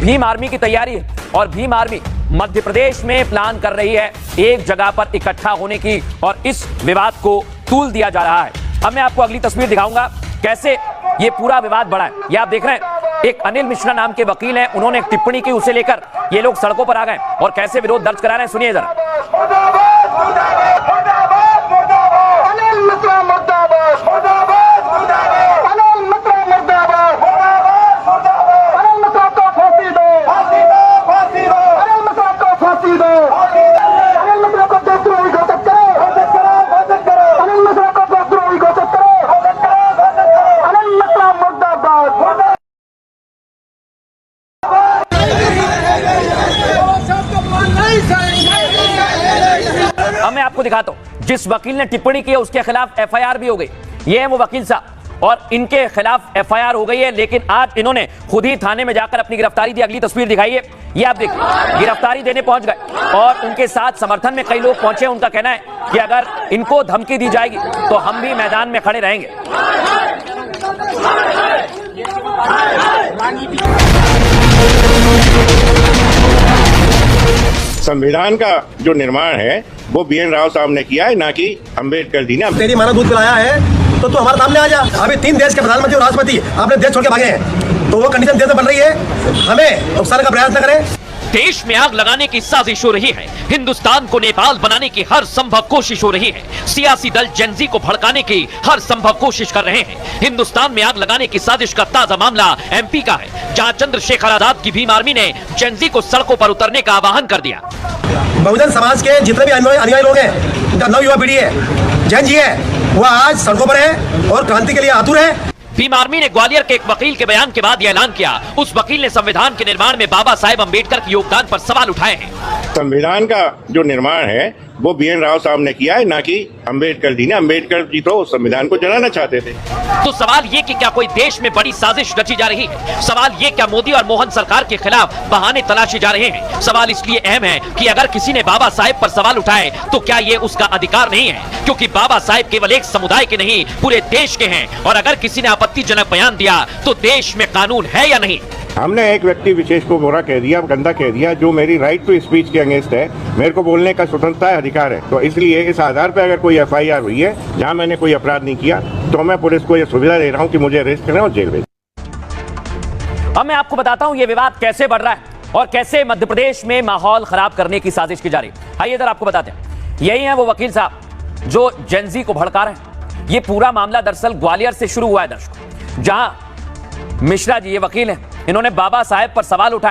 Bhim army की तैयारी है और भीम आर्मी मध्य प्रदेश में प्लान कर रही है एक जगह पर इकट्ठा होने की और इस विवाद को तूल दिया जा रहा है। अब मैं आपको अगली तस्वीर दिखाऊंगा कैसे ये पूरा विवाद बढ़ा है। ये आप देख रहे हैं एक अनिल मिश्रा नाम के वकील हैं, उन्होंने एक टिप्पणी की, उसे लेकर ये लोग सड़कों पर आ गए और कैसे विरोध दर्ज करा रहे हैं, सुनिए जरा। अब मैं आपको दिखाता हूं जिस वकील ने टिप्पणी की है उसके खिलाफ एफआईआर भी हो गई। ये है वो वकील साहब और इनके खिलाफ एफआईआर हो गई है, लेकिन आज इन्होंने खुद ही थाने में जाकर अपनी गिरफ्तारी दी। अगली तस्वीर दिखाइए, ये आप देखिए गिरफ्तारी देने पहुंच गए और उनके साथ समर्थन में कई लोग पहुंचे। उनका कहना है कि अगर इनको धमकी दी जाएगी तो हम भी मैदान में खड़े रहेंगे। संविधान का जो निर्माण है वो BN राव साहब ने किया है, ना कि अम्बेडकर जी ने। तेरी माना दूध पिलाया है तो तू हमारे सामने आ जा। अभी 3 देश के प्रधानमंत्री और राष्ट्रपति आपने देश छोड़ के भागे हैं, तो वो कंडीशन देश में बन रही है, हमें नुकसान का प्रयास न करें। देश में आग लगाने की साजिश हो रही है, हिंदुस्तान को नेपाल बनाने की हर संभव कोशिश हो रही है, सियासी दल जेनजी को भड़काने की हर संभव कोशिश कर रहे हैं। हिंदुस्तान में आग लगाने की साजिश का ताजा मामला MP का है, जहां चंद्रशेखर आजाद की भीम आर्मी ने जेनजी को सड़कों पर उतरने का आह्वान कर दिया। बहुजन समाज के जितने भी अनुयायी लोग हैं, नव युवा पीढ़ी है, जैन जी है, वह आज सड़कों पर है और क्रांति के लिए आतुर है। भीम आर्मी ने ग्वालियर के एक वकील के बयान के बाद यह ऐलान किया। उस वकील ने संविधान के निर्माण में बाबा साहेब अम्बेडकर के योगदान पर सवाल उठाए हैं। संविधान का जो निर्माण है वो BN राव साहब ने किया है, ना कि अम्बेडकर जी ने। अम्बेडकर जी तो संविधान को जलाना चाहते थे। तो सवाल ये कि क्या कोई देश में बड़ी साजिश रची जा रही है? सवाल ये क्या मोदी और मोहन सरकार के खिलाफ बहाने तलाशे जा रहे हैं? सवाल इसलिए अहम है कि अगर किसी ने बाबा साहेब पर सवाल उठाए तो क्या ये उसका अधिकार नहीं है? क्योंकि बाबा साहेब केवल एक समुदाय के नहीं पूरे देश के हैं, और अगर किसी ने आपत्तिजनक बयान दिया तो देश में कानून है या नहीं? हमने एक व्यक्ति विशेष को बुरा कह दिया, गंदा कह दिया, जो मेरी राइट टू स्पीच के अगेंस्ट है। मेरे को बोलने का स्वतंत्रता है, अधिकार है। तो इसलिए इस आधार पर अगर कोई FIR हुई है जहां मैंने कोई अपराध नहीं किया, तो मैं पुलिस को यह सुविधा दे रहा हूं कि मुझे अरेस्ट करें और जेल भेजें। अब मैं आपको बताता हूं ये विवाद कैसे बढ़ रहा है और कैसे मध्य प्रदेश में माहौल खराब करने की साजिश की जा रही है। आइए इधर आपको बताते हैं, यही है वो वकील साहब जो जेनजी को भड़का रहे हैं। ये पूरा मामला दरअसल ग्वालियर से शुरू हुआ है दर्शकों, जहां मिश्रा जी ये वकील हैं, इन्होंने बाबा साहेब पर सवाल उठाया।